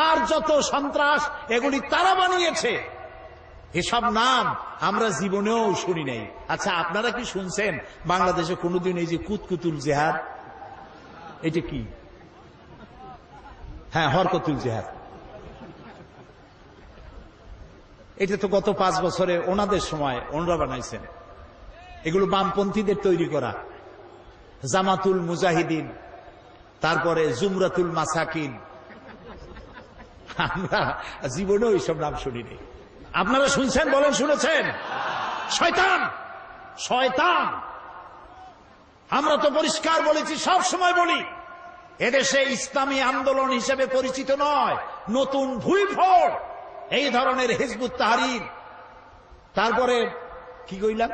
আর যত সন্ত্রাস এগুলি তারা বানিয়েছে। এসব নাম আমরা জীবনেও শুনি নাই। আচ্ছা, আপনারা কি শুনছেন বাংলাদেশে কোনোদিন এই যে কুতকুতুল জেহাদ, এটা কি? হ্যাঁ, হরকতুল জেহাদ, এটা তো গত 5 বছরে ওনাদের সময় ওনরা বানাইছেন। এগুলো বামপন্থীদের তৈরি করা। জামাতুল মুজাহিদিন, তারপরে জুমরাতুল মাসাকিন, আমরা জীবনেও এইসব নাম শুনিনি। আপনারা শুনছেন? বলেন শুনেছেন? শয়তান, শয়তান। আমরা তো পরিষ্কার বলেছি, সব সময় বলি, এদেশে ইসলামী আন্দোলন হিসেবে পরিচিত নয়, নতুন ভুইফোড় এই ধরনের হিজবুত তাহরীর, তারপরে কি কইলাম,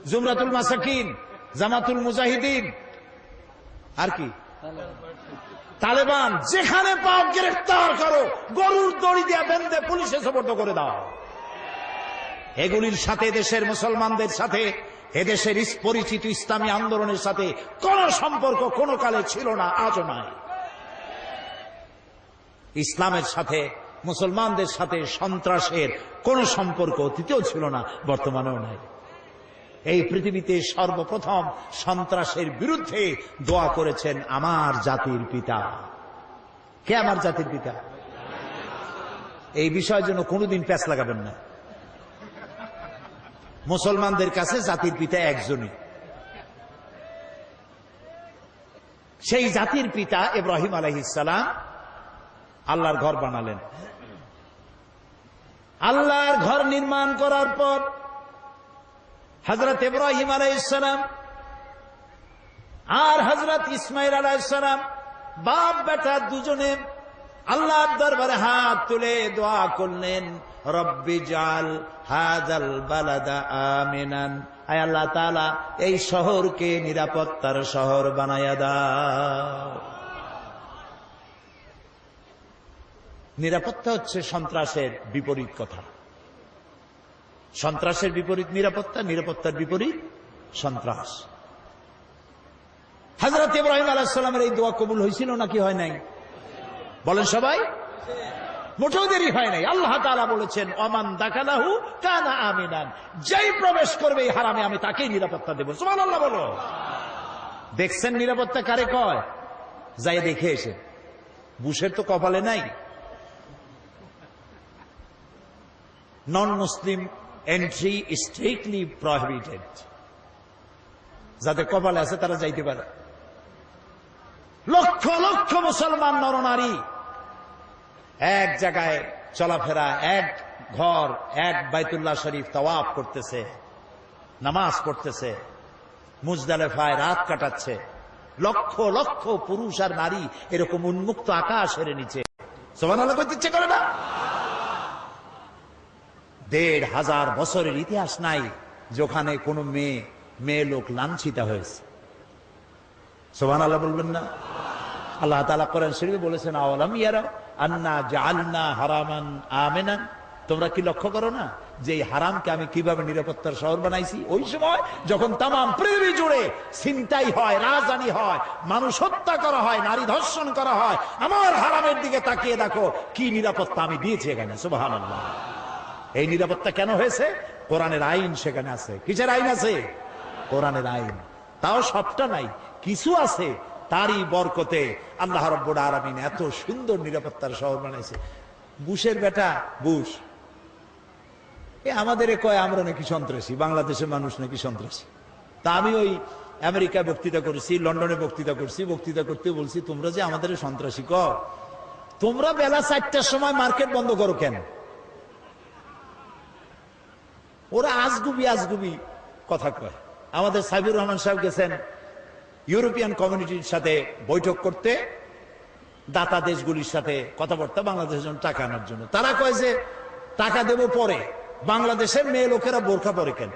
জুমরাতুল মাসাকিন, জামাতুল মুজাহিদিন, আর কি তালেবান, যেখানে পাও গ্রেফতার করো, গরুর দড়ি দিয়ে বেঁধে পুলিশে সোপর্দ করে দাও। এগুলির সাথে দেশের মুসলমানদের সাথে, এদেশের পরিচিত ইসলামী আন্দোলনের সাথে কোন সম্পর্ক কোন কালে ছিল না, আজও নাই। ইসলামের সাথে, মুসলমানদের সাথে সন্ত্রাসের কোন সম্পর্ক অতীতেও ছিল না, বর্তমানেও নাই। এই পৃথিবীতে সর্বপ্রথম সন্ত্রাসের বিরুদ্ধে দোয়া করেছেন আমার জাতির পিতা। কে আমার জাতির পিতা? এই বিষয়ের জন্য কোনোদিন প্যাঁচ লাগাবেন না। মুসলমানদের কাছে জাতির পিতা একজনই, সেই জাতির পিতা ইব্রাহিম আলাইহিস সালাম আল্লাহর ঘর বানালেন। আল্লাহর ঘর নির্মাণ করার পর হযরত ইব্রাহিম আলাইহিস সালাম আর হযরত ইসমাঈল আলাইহিস সালাম বাপ বেটা দুজনে আল্লাহর দরবারে হাত তুলে দোয়া করলেন, রব্বি জাল হাযাল বালাদা আমিনান, আয় আল্লাহ তাআলা এই শহরকে নিরাপত্তার শহর বানায়া দাও। নিরাপত্তা হচ্ছে সন্ত্রাসের বিপরীত কথা। সন্ত্রাসের বিপরীত নিরাপত্তা, নিরাপত্তার বিপরীত সন্ত্রাস। হযরত ইব্রাহিম আলাইহিস সালামের এই দোয়া কবুল হয়েছিল নাকি হয় নাই? বলেন সবাই। মোটেও দেরি হয় নাই। আল্লাহ তাআলা বলেছেন, ওমান দাখালাহু কানা আমিনান, যেই প্রবেশ করবে এই হারামে আমি তাকেই নিরাপত্তা দেব। সুবহানাল্লাহ বলো। দেখছেন নিরাপত্তা কারে কয়? যাই দেখে এসে। বুশের তো কপালে নাই। নন মুসলিম এন্ট্রি স্ট্রিক্টলি প্রহিবিটেড। যাদের কপালে আছে তারা যাইতে পারে। লক্ষ লক্ষ মুসলমান নরনারী এক জায়গায় চলাফেরা, এক ঘর, এক বাইতুল্লাহ শরীফ তাওয়াফ করতেছে, নামাজ পড়তেছে, মুজদালেফায় রাত কাটাচ্ছে, লক্ষ লক্ষ পুরুষ আর নারী এরকম উন্মুক্ত আকাশের নিচে। সুবহানাল্লাহ কইতে ইচ্ছে করে না? ১৫০০ বছরের ইতিহাস নাই যেখানে কোন মেয়ে লোক লাঞ্ছিত হয়েছে। সুবহানাল্লাহ বলবেন না? আল্লাহ তাআলা কোরআন শরীফে বলেছেন, আওয়ালাম ইয়ারা আন্না জাআলনা হারামান আমিনান, তোমরা কি লক্ষ্য করো না যে এই হারামকে আমি কিভাবে নিরাপত্তার শহর বানাইছি? ওই সময় যখন তামাম পৃথিবী জুড়ে ছিনতাই হয়, রাজধানী হয়, মানুষ হত্যা করা হয়, নারী ধর্ষণ করা হয়, আমার হারামের দিকে তাকিয়ে দেখো কি নিরাপত্তা আমি দিয়েছি এখানে। সুবহানাল্লাহ। এই নিরাপত্তা কেন হয়েছে? কোরআনের আইন সেখানে আছে। কিসের আইন আছে? কোরআনের আইন। তাও সবটা নাই, কিছু আছে, তারই বরকতে আল্লাহ রাব্বুল আলামিন এত সুন্দর নিরাপত্তার শহর বানাইছে। বুশের বেটা বুশ আমাদের কয় আমরা নাকি সন্ত্রাসী, বাংলাদেশের মানুষ নাকি সন্ত্রাসী। তা আমি ওই আমেরিকায় বক্তৃতা করেছি, লন্ডনে বক্তৃতা করছি, বক্তৃতা করতে বলছি তোমরা যে আমাদের সন্ত্রাসী কও, তোমরা বেলা 4টার সময় মার্কেট বন্ধ করো কেন? ওরা আজগুবি কথা কয়। আমাদের সাইবুর রহমান সাহেব গেছেন ইউরোপিয়ান কমিউনিটির সাথে বৈঠক করতে, দাতা দেশগুলির সাথে কথাবার্তা, বাংলাদেশের জন্য টাকা আনার জন্য। তারা কয় যে টাকা দেব পরে, বাংলাদেশের মেয়ে লোকেরা বোরখা পরে কেন?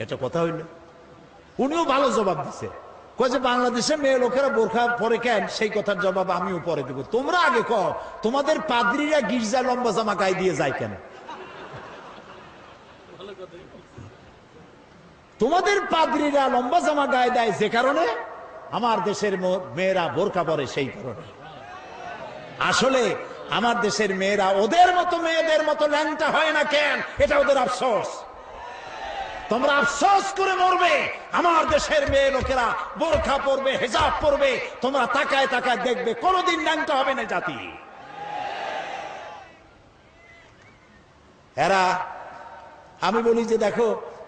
এটা কথা হইল? উনিও ভালো জবাব দিছে, কয় যে বাংলাদেশের মেয়ে লোকেরা বোরখা পরে কেন, সেই কথার জবাব আমিও পরে দেব। তোমরা আগে কও তোমাদের পাদ্রীরা গির্জা লম্বা জামা গায়ে দিয়ে যায় কেন? তোমাদের পাদ্রীরা লম্বা জামা গায়ে দেয় যে কারণে, আমার দেশের মেয়েরা বোরকা পরে সেই কারণে। আসলে আমার দেশের মেয়েরা ওদের মতো মেয়েদের মতো ল্যাংটা হয় না কেন, এটা ওদের আফসোস। তোমরা আফসোস করে মরবে, আমার দেশের মেয়ে লোকেরা বোরখা পরবে, হিজাব পরবে, তোমরা তাকায় তাকায় দেখবে কোনদিন ল্যাংটা হবে না জাতি। এরা, আমি বলি যে দেখো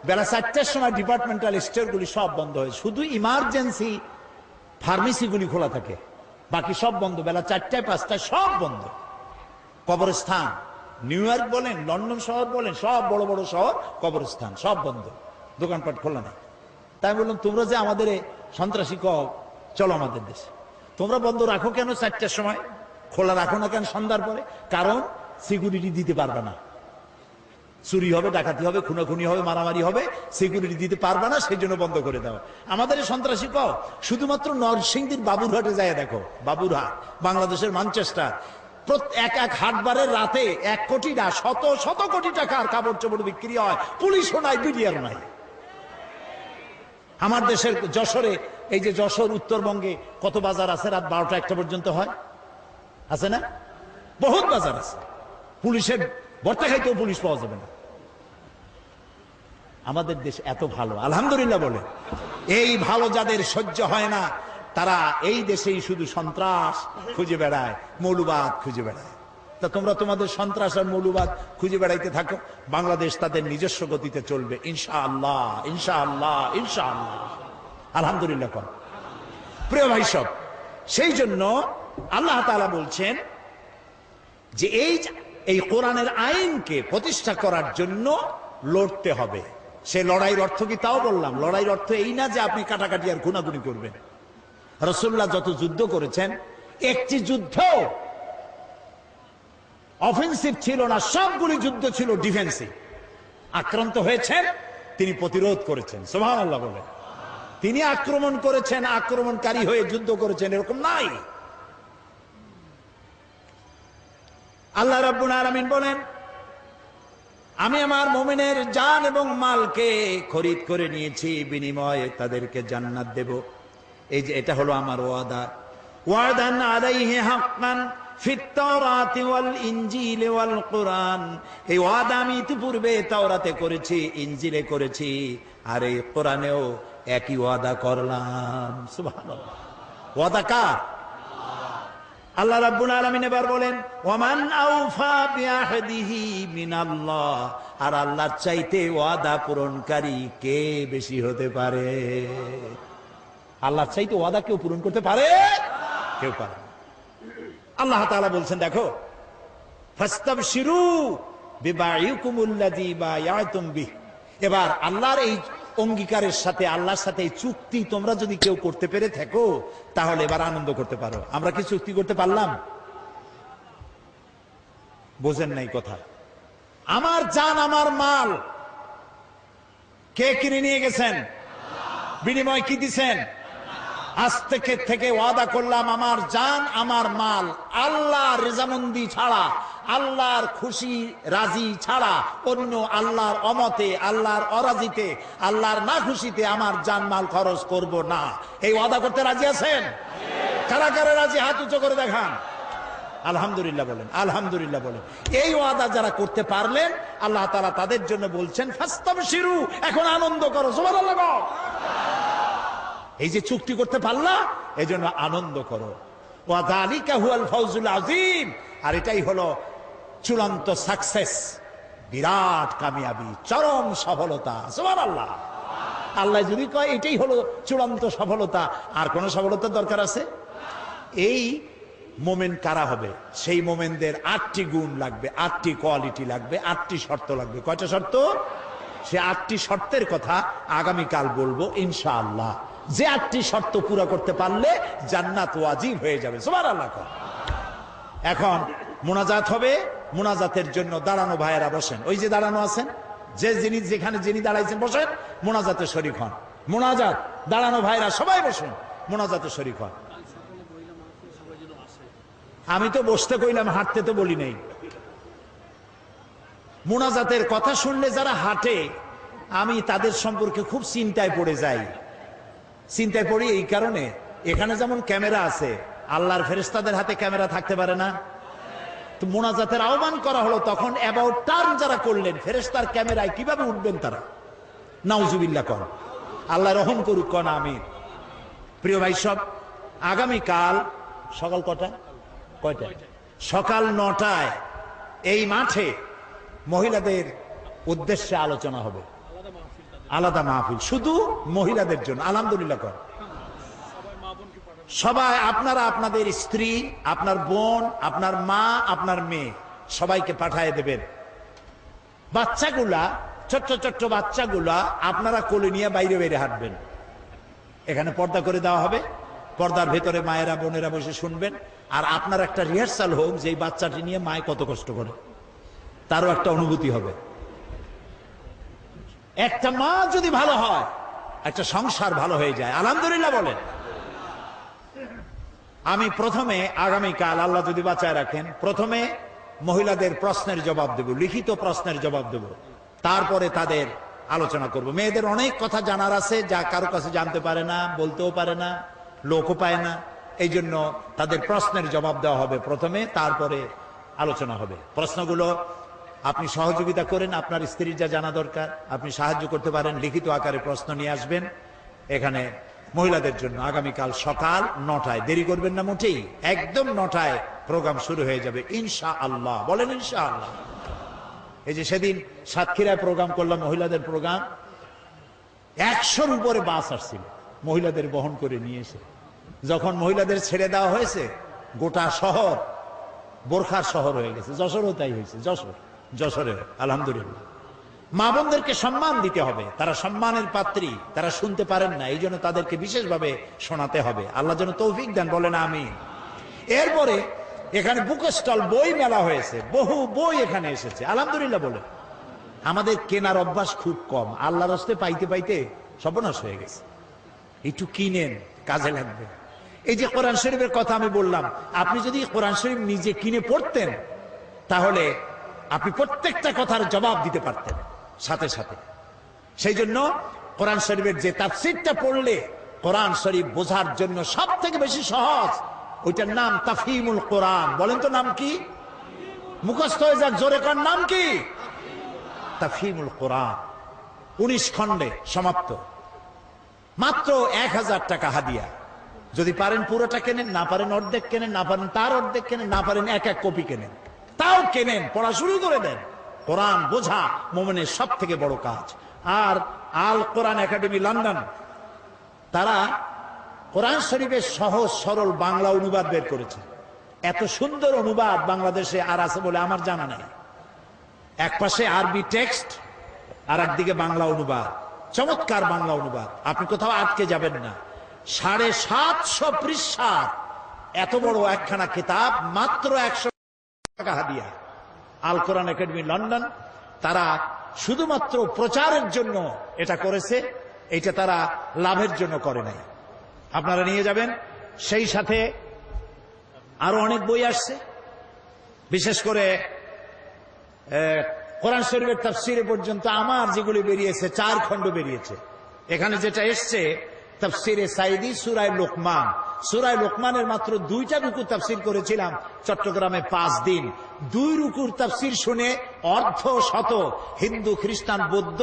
বেলা 4টার সময় ডিপার্টমেন্টাল স্টোরগুলি সব বন্ধ হয়, শুধু ইমার্জেন্সি ফার্মেসিগুলি খোলা থাকে, বাকি সব বন্ধ। বেলা 4টায় 5টায় সব বন্ধ। কবরস্থান, নিউ ইয়র্ক বলেন, লন্ডন শহর বলেন, সব বড় বড় শহর কবরস্থান সব বন্ধ, দোকানপাট খোলা নেই। তাই বললাম তোমরা যে আমাদের সন্ত্রাসী কও, চলো আমাদের দেশে। তোমরা বন্ধ রাখো কেন 4টার সময়, খোলা রাখো না কেন সন্ধ্যার পরে? কারণ সিকিউরিটি দিতে পারবে না, চুরি হবে, ডাকাতি হবে, খুনাখুনি হবে, মারামারি হবে, সিকিউরিটি দিতে পারবে না, সেই জন্য বন্ধ করে দাও। আমাদের সন্ত্রাসী কও, শুধুমাত্র নরসিংদীর বাবুরহাটে যায় দেখো, বাবুরহাট বাংলাদেশের ম্যানচেস্টার, এক এক হাটবারের রাতে 1 কোটি না, শত শত কোটি টাকার কাপড় চোপড় বিক্রি হয়, পুলিশও নাই, বিডিআরও নাই। আমার দেশের যশোরে, এই যে যশোর উত্তরবঙ্গে কত বাজার আছে রাত 12টা 1টা পর্যন্ত হয়, আছে না? বহুত বাজার আছে, পুলিশের ভর্তা খাইতেও পুলিশ পাওয়া যাবে না। আমাদের দেশ এত ভালো, আলহামদুলিল্লাহ বলে। এই ভালো যাদের সহ্য হয় না, তারা এই দেশেই শুধু সন্ত্রাস খুঁজে বেড়ায়, মৌলবাদ খুঁজে বেড়ায়। তা তোমরা তোমাদের সন্ত্রাস আর মৌলবাদ খুঁজে বেড়াইতে থাকো, বাংলাদেশ তাদের নিজস্ব গতিতে চলবে ইনশাআল্লাহ, ইনশাআল্লাহ, ইনশাআল্লাহ। আলহামদুলিল্লাহ কর। প্রিয় ভাই সব, সেই জন্য আল্লাহ তাআলা বলছেন যে এই কোরআনের আইনকে প্রতিষ্ঠা করার জন্য লড়তে হবে। সে লড়াইয়ের অর্থ কি তাও বললাম। লড়াইয়ের অর্থ এই না যে আপনি কাটাকাটি আর খুনাখুনি করবেন। রাসূলুল্লাহ যত যুদ্ধ করেছেন, একটি যুদ্ধ অফেন্সিভ ছিল না, সবগুলি যুদ্ধ ছিল ডিফেন্সিভ। আক্রান্ত হয়েছেন, তিনি প্রতিরোধ করেছেন, সুবহানাল্লাহ বলে। তিনি আক্রমণ করেছেন, আক্রমণকারী হয়ে যুদ্ধ করেছেন, এরকম নাই। আল্লাহ রাব্বুল আলামিন বলেন, আমি আমার মুমিনের জান এবং মালকে খরিদ করে নিয়েছি, বিনিময়ে তাদেরকে জান্নাত দেব। এই যে এটা হলো আমার ওয়াদা। ওয়াদান আলাইহি হাক্কান ফিত তাওরাতি ওয়াল ইনজিল ওয়াল কুরআন। এই ওয়াদা আমি ইতিপূর্বে তাওরাতে করেছি, ইনজিলে করেছি, আর এই কোরআনেও একই ওয়াদা করলাম। সুবহানাল্লাহ। ওয়াদা কার? আল্লাহ রাব্বুল আলামিন এবার বলেন, ওয়ামান আওফা বিআহদিহি মিনাল্লাহ। আর আল্লাহর চাইতে ওয়াদা পূরণকারী কে বেশি হতে পারে? আল্লাহর চাইতে ওয়াদা কেউ পূরণ করতে পারে? কেউ পারে না। আল্লাহ তাআলা বলছেন, দেখো, ফাস্তাবশিরু বিবাইকুমুল্লাযী বায়াতুম বিহি। এবার আল্লাহর এই অঙ্গীকারের সাথে আল্লাহর সাথে এই চুক্তি তোমরা যদি কেউ করতে পেরে থাকো তাহলে এবার আনন্দ করতে পারো। আমরা কি চুক্তি করতে পারলাম? বোঝেন নাই কথা। আমার জান আমার মাল কে কিনে নিয়ে গেছেন? বিনিময় কি দিছেন? আজ থেকে ওয়াদা করলাম আমার জান আমার মাল আল্লাহর রেজামন্দি ছাড়া, আল্লাহর খুশি রাজি ছাড়া, অন্য আল্লাহর অমতে, আল্লাহর অরাজিতে, আল্লাহর না খুশিতে আমার জান মাল খরচ করব না। এই ওয়াদা করতে রাজি আছেন? কারা কারা রাজি হাত উঁচু করে দেখান। আলহামদুলিল্লাহ বলেন, আলহামদুলিল্লাহ বলেন। এই ওয়াদা যারা করতে পারলেন আল্লাহ তাআলা তাদের জন্য বলছেন ফাস্তাবশিরু, এখন আনন্দ করো। সুবহানাল্লাহ। এই যে চুক্তি করতে পারলা এজন্য আনন্দ করো। ওয়া যালিকা হুয়াল ফাউজুল আযীম, আর এটাই হলো চূড়ান্ত সাকসেস, বিরাট কামিয়াবি, চরম সফলতা। সুবহানাল্লাহ। আল্লাহ যদি কয় এটাই হলো চূড়ান্ত সফলতা, আর কোন সফলতার দরকার আছে? এই মোমেন কারা হবে? সেই মোমেনদের 8টি গুণ লাগবে, 8টি কোয়ালিটি লাগবে, 8টি শর্ত লাগবে। কয়টা শর্ত? সে 8টি শর্তের কথা আগামীকাল বলবো ইনশাআল্লাহ। যে 8টি শর্ত পুরো করতে পারলে জান্নাত ওয়াজিব হয়ে যাবে। সুবহানাল্লাহ। এখন মুনাজাত হবে। মুনাজাতের জন্য দাঁড়ানো ভাইয়েরা বসেন। ওই যে দাঁড়ানো আছেন, যে যিনি যেখানে যিনি দাঁড়াইছেন বসেন, মুনাজাতে শরীক হন। মুনাজাত, দাঁড়ানো ভাইরা সবাই বসুন, মুনাজাতে শরীক হন। আমি তো বসতে কইলাম, হাঁটতে তো বলি নাই। মুনাজাতের কথা শুনলে যারা হাঁটে আমি তাদের সম্পর্কে খুব চিন্তায় পড়ে যাই। চিন্তায় পড়ি এই কারণে, এখানে যেমন ক্যামেরা আছে, আল্লাহর ফেরেশতাদের হাতে ক্যামেরা থাকতে পারে না? তো মুনাজাতের আহ্বান করা হলো, তখন অ্যাবাউট টার্ন যারা করলেন ফেরেশতার ক্যামেরায় কিভাবে উঠবেন তারা? নাউজুবিল্লাহ কর, আল্লাহ রহম করুক কন আমিন। প্রিয় ভাই সব, আগামীকাল সকাল কয়টা? সকাল 9টায় এই মাঠে মহিলাদের উদ্দেশ্যে আলোচনা হবে, আলাদা মাহফিল শুধু মহিলাদের জন্য। আলহামদুলিল্লাহ কর সবাই, আপনারা আপনাদের স্ত্রী, আপনার বোন, আপনার মা, আপনার মেয়ে সবাইকে পাঠিয়ে দেবেন। বাচ্চাগুলা, ছোট্ট ছোট্ট বাচ্চাগুলা আপনারা কোলে নিয়ে বাইরে বাইরে হাঁটবেন। এখানে পর্দা করে দেওয়া হবে, পর্দার ভেতরে মায়েরা বোনেরা বসে শুনবেন। আর আপনার একটা রিহার্সাল হোক যে এই বাচ্চাটি নিয়ে মায় কত কষ্ট করে, তারও একটা অনুভূতি হবে। একটা মা যদি ভালো হয় একটা সংসার ভালো হয়ে যায়। আলহামদুলিল্লাহ বলেন। আমি প্রথমে আগামীকাল আল্লাহ যদি বাঁচায় রাখেন, প্রথমে মহিলাদের প্রশ্নের জবাব দেব, লিখিত প্রশ্নের জবাব দেব, তারপরে তাদের আলোচনা করব। মেয়েদের অনেক কথা জানার আছে যা কারো কাছে জানতে পারে না, বলতেও পারে না, লোকও পায় না। এই জন্য তাদের প্রশ্নের জবাব দেওয়া হবে প্রথমে, তারপরে আলোচনা হবে। প্রশ্নগুলো আপনি সহযোগিতা করেন, আপনার স্ত্রীর যা জানা দরকার আপনি সাহায্য করতে পারেন, লিখিত আকারে প্রশ্ন নিয়ে আসবেন এখানে মহিলাদের জন্য। আগামীকাল সকাল 9টায়, দেরি করবেন না মোটেই, একদম 9টায় প্রোগ্রাম শুরু হয়ে যাবে ইনশাআল্লাহ। বলেন ইনশাআল্লাহ। এই যে সেদিন সাতক্ষীরায় প্রোগ্রাম করলাম, মহিলাদের প্রোগ্রাম, 100-র উপরে বাস আসছিল মহিলাদের বহন করে নিয়ে এসে। যখন মহিলাদের ছেড়ে দেওয়া হয়েছে গোটা শহর বোরখার শহর হয়ে গেছে। যশোরও তাই হয়েছে, যশোরে আলহামদুলিল্লাহ। মা বোনদেরকে সম্মান দিতে হবে, তারা সম্মানের পাত্রী, তারা শুনতে পারেন না, এই জন্য তাদেরকে বিশেষভাবে শোনাতে হবে। আল্লাহ যেন তৌফিক দেন, বলেন আমিন। এরপরে এখানে বুক স্টল, বই মেলা হয়েছে, বহু বই এখানে এসেছে আলহামদুলিল্লাহ বলে। আমাদের কেনার অভ্যাস খুব কম, আল্লাহর হস্তে পাইতে পাইতে সর্বনাশ হয়ে গেছে। একটু কিনেন, কাজে লাগবে। এই যে কোরআন শরীফের কথা আমি বললাম, আপনি যদি কোরআন শরীফ নিজে কিনে পড়তেন তাহলে আপনি প্রত্যেকটা কথার জবাব দিতে পারতেন সাথে সাথে। সেই জন্য কোরআন শরীফের যে তাফসীরটা পড়লে কোরআন শরীফ বোঝার জন্য সব থেকে বেশি সহজ, ওইটার নাম তাফহিমুল কোরআন। বলেন তো নাম কি? মুখস্থ হয়ে যাক, জোরে কর, নাম কি? তাফহিমুল কোরআন। 19 খণ্ডে সমাপ্ত, মাত্র 1000 টাকা হাদিয়া। যদি পারেন পুরোটা কেনেন, না পারেন অর্ধেক কেনেন, না পারেন তার অর্ধেক কেনেন, না পারেন এক এক কপি কেনেন, তাও কেনেন, পড়া শুরু করে দেন। কোরআন বোঝা মুমিনের সব থেকে বড় কাজ। আর আল কোরআন একাডেমি লন্ডন, তারা কোরআন শরীফের সহজ সরল বাংলা অনুবাদ বের করেছে। এত সুন্দর অনুবাদ বাংলাদেশে আর আছে বলে আমার জানা নাই। এক পাশে আরবি টেক্সট আর একদিকে বাংলা অনুবাদ, চমৎকার বাংলা অনুবাদ, আপনি কোথাও আটকে যাবেন না। 750 পৃষ্ঠার এত বড় একখানা কিতাব, মাত্র 100 টাকা হাদিয়া। আল কোরআন একাডেমি লন্ডন, তারা শুধুমাত্র প্রচারের জন্য এটা করেছে, এটা তারা লাভের জন্য করে নাই। আপনারা নিয়ে যাবেন। সেই সাথে আরো অনেক বই আসছে, বিশেষ করে কোরআন শরীফের তাফসীর পর্যন্ত আমার যেগুলি বেরিয়েছে 4 খণ্ড বেরিয়েছে। এখানে যেটা এসছে তাফসীরে সাইদি সূরা লোকমান, সূরা লোকমানের মাত্র 2টা রুকু তাফসীর করেছিলাম চট্টগ্রামে 5 দিন। 2 রুকুর তাফসীর শুনে অর্ধ শত হিন্দু, খ্রিস্টান, বৌদ্ধ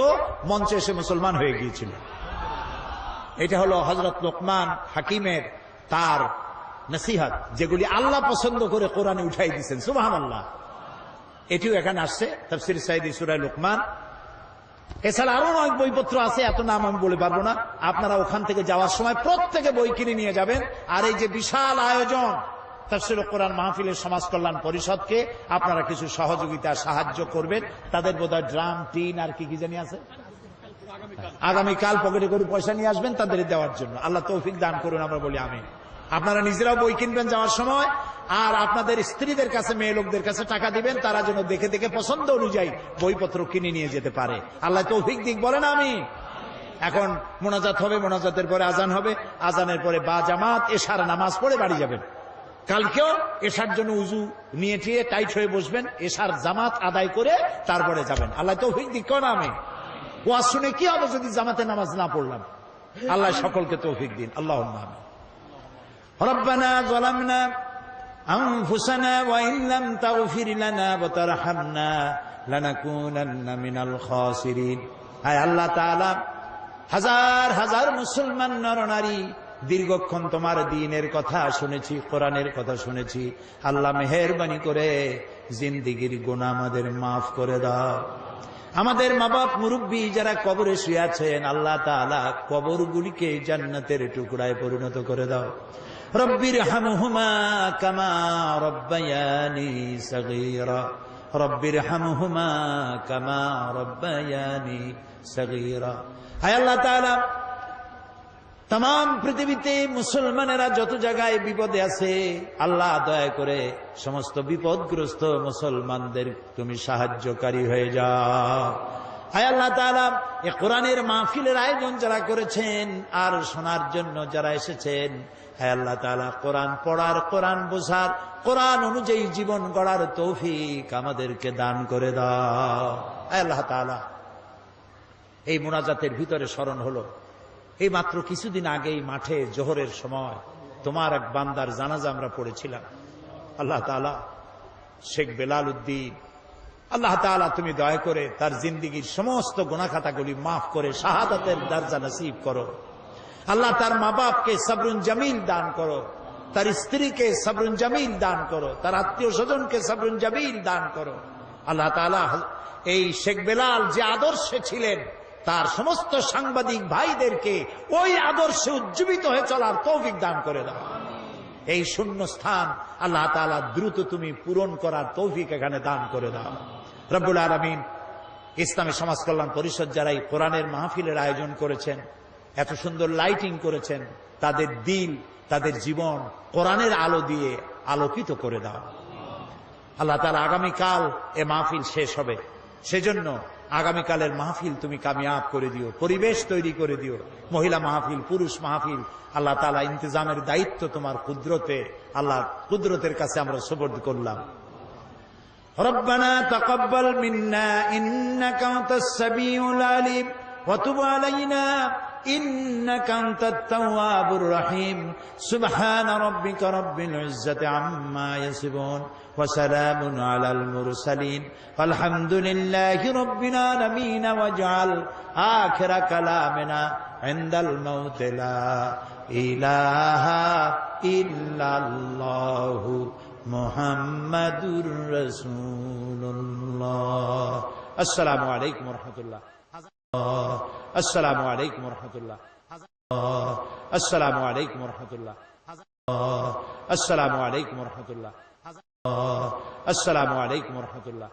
মঞ্চে এসে মুসলমান হয়ে গিয়েছিল। এটা হলো হযরত লোকমান হাকিমের তার নসিহত, যেগুলি আল্লাহ পছন্দ করে কোরআনে উঠাই দিয়েছেন। সুবহানাল্লাহ। এটিও এখানে আসছে তাফসীর সাইদি সূরা লোকমান। এছাড়া আরো অনেক বইপত্র আছে, এত নাম আমি বলে পারবো না। আপনারা ওখান থেকে যাওয়ার সময় প্রত্যেকে বই কিনে নিয়ে যাবেন। আর এই যে বিশাল আয়োজন তাফসীর কোরআন মাহফিলের সমাজ কল্যাণ পরিষদকে আপনারা কিছু সহযোগিতা সাহায্য করবেন। তাদের বোধহয় ড্রাম, টিন আর কি কি জানি আছে, আগামীকাল পকেটে করে পয়সা নিয়ে আসবেন তাদের দেওয়ার জন্য। আল্লাহ তৌফিক দান করুন, আমরা বলি আমিন। আপনারা নিজেরাও বই কিনবেন যাওয়ার সময়, আর আপনাদের স্ত্রীদের কাছে, মেয়ে লোকদের কাছে টাকা দিবেন, তারা যেন দেখে দেখে পছন্দ অনুযায়ী বইপত্র কিনে নিয়ে যেতে পারে। আল্লাহ তৌফিক দিক, বলেন আমিন। এখন মোনাজাত হবে, মোনাজাতের পরে আজান হবে, আজানের পরে বা জামাত এশার নামাজ পড়ে বাড়ি যাবেন। কালকেও এশার জন্য উজু নিয়ে টিয়ে টাইট হয়ে বসবেন, এশার জামাত আদায় করে তারপরে যাবেন। আল্লাহ তৌফিক দিক, কোন আমিন। ওয়াজ শুনে কি হবে যদি জামাতে নামাজ না পড়লাম? আল্লাহ সকলকে তৌফিক দিন, আল্লাহুম্মা আমিন। রব্বানা যালামনা আনফুসানা ওয়া ইন লাম তাগফির লানা ওয়া তারহামনা লানাকুনান্না মিনাল খাসিরিন। হায় আল্লাহ তাআলা, হাজার হাজার মুসলমান নরনারী দীর্ঘক্ষণ তোমার দ্বীনের কথা শুনেছি, কোরআনের কথা শুনেছি। আল্লাহ মেহেরবানি করে জিন্দেগীর গুনাহ আমাদের মাফ করে দাও। আমাদের মা বাপ মুরব্বী যারা কবরে শুয়ে আছেন, আল্লাহ তাআলা কবরগুলিকে জান্নাতের টুকরায় পরিণত করে দাও। রব্বির হামহুমা কামা রব্বায়ানি সগীরা, রব্বির হামহুমা কামা রব্বায়ানি সগীরা। হায় আল্লাহ তাআলা, তাম পৃথিবীতে মুসলমানেরা যত জায়গায় বিপদে আছে, আল্লাহ দয়া করে সমস্ত বিপদগ্রস্ত মুসলমানদের তুমি সাহায্যকারী হয়ে যাও। হায় আল্লাহ তাআলা, এই কোরআনের মাহফিলের আয়োজন যারা করেছেন আর শোনার জন্য যারা এসেছেন, হায় আল্লাহ তাআলা, কোরআন পড়ার, কোরআন বোঝার, কোরআন অনুযায়ী জীবন গড়ার তৌফিক আমাদেরকে দান করে দাও। হায় আল্লাহ তাআলা, এই মুনাজাতের ভিতরে স্মরণ হলো, এই মাত্র কিছুদিন আগেই মাঠে জোহরের সময় তোমার এক বান্দার জানাজা আমরা পড়েছিলাম। আল্লাহ তাআলা, শেখ বেলাল উদ্দিন, আল্লাহ তাআলা তুমি দয়া করে তার জিন্দেগীর সমস্ত গুনাহ খাতাগুলি মাফ করে শাহাদাতের দরজা নসিব করো। আল্লাহ তার মা বাপকে সবরুন জামিল দান করো, তার স্ত্রীকে সবরুন জামিল দান করো, তার আত্মীয় স্বজনকে সবরুন জামিল দান করো। আল্লাহ তাআলা, এই শেখ বেলাল যে আদর্শে ছিলেন, তার সমস্ত সাংবাদিক ভাইদেরকে ওই আদর্শে উজ্জীবিত হয়ে চলার তৌফিক দান করে দাও। এই শূন্য স্থান আল্লাহ তাআলা দ্রুত তুমি পূরণ করার তৌফিক এখানে দান করে দাও। রব্বুল আলামিন, ইসলামী সমাজ কল্যাণ পরিষদ যারা এই কোরআনের মাহফিলের আয়োজন করেছেন, এত সুন্দর লাইটিং করেছেন, তাদের দিল, তাদের জীবন কোরআনের আলো দিয়ে আলোকিত করে দাও। আল্লাহ তাআলা, আগামীকাল এ মাহফিল শেষ হবে, সেজন্য আগামীকালের মাহফিল তুমি কামিয়াব করে দিও, পরিবেশ তৈরি করে দিও। মহিলা মাহফিল, পুরুষ মাহফিল, আল্লাহ তাআলা ইন্তজামের দায়িত্ব তোমার কুদরতে, আল্লাহ কুদরতের কাছে আমরা সুপর্দ করলাম। রব্বানা তাকাব্বাল মিন্না ইন্নাকা আনতাস সামিউল আলিম ওয়া তুব আলাইনা ইন্নাকা আনতাত তাওয়াবুর রহিম। সুবহান রাব্বিকা রাব্বিল ইজ্জাতি আম্মা ইয়াসিফুন ওয়া সালামুন আলাল মুরসালিন আলহামদুলিল্লাহি রাব্বিল আলামিন। ওয়াজআল আখিরা কালামিনা ইনদাল মাউত লা ইলাহা ইল্লাল্লাহু মুহাম্মাদুর রাসূলুল্লাহ। আসসালামু আলাইকুম ওয়া রাহমাতুল্লাহ। আসসালামু আলাইকুম ওয়া রাহমাতুল্লাহ। আসসালামু আলাইকুম ওয়া রাহমাতুল্লাহ। আসসালামু আলাইকুম ওয়া রাহমাতুল্লাহ। আসসালামু আলাইকুম ওয়া রাহমাতুল্লাহ।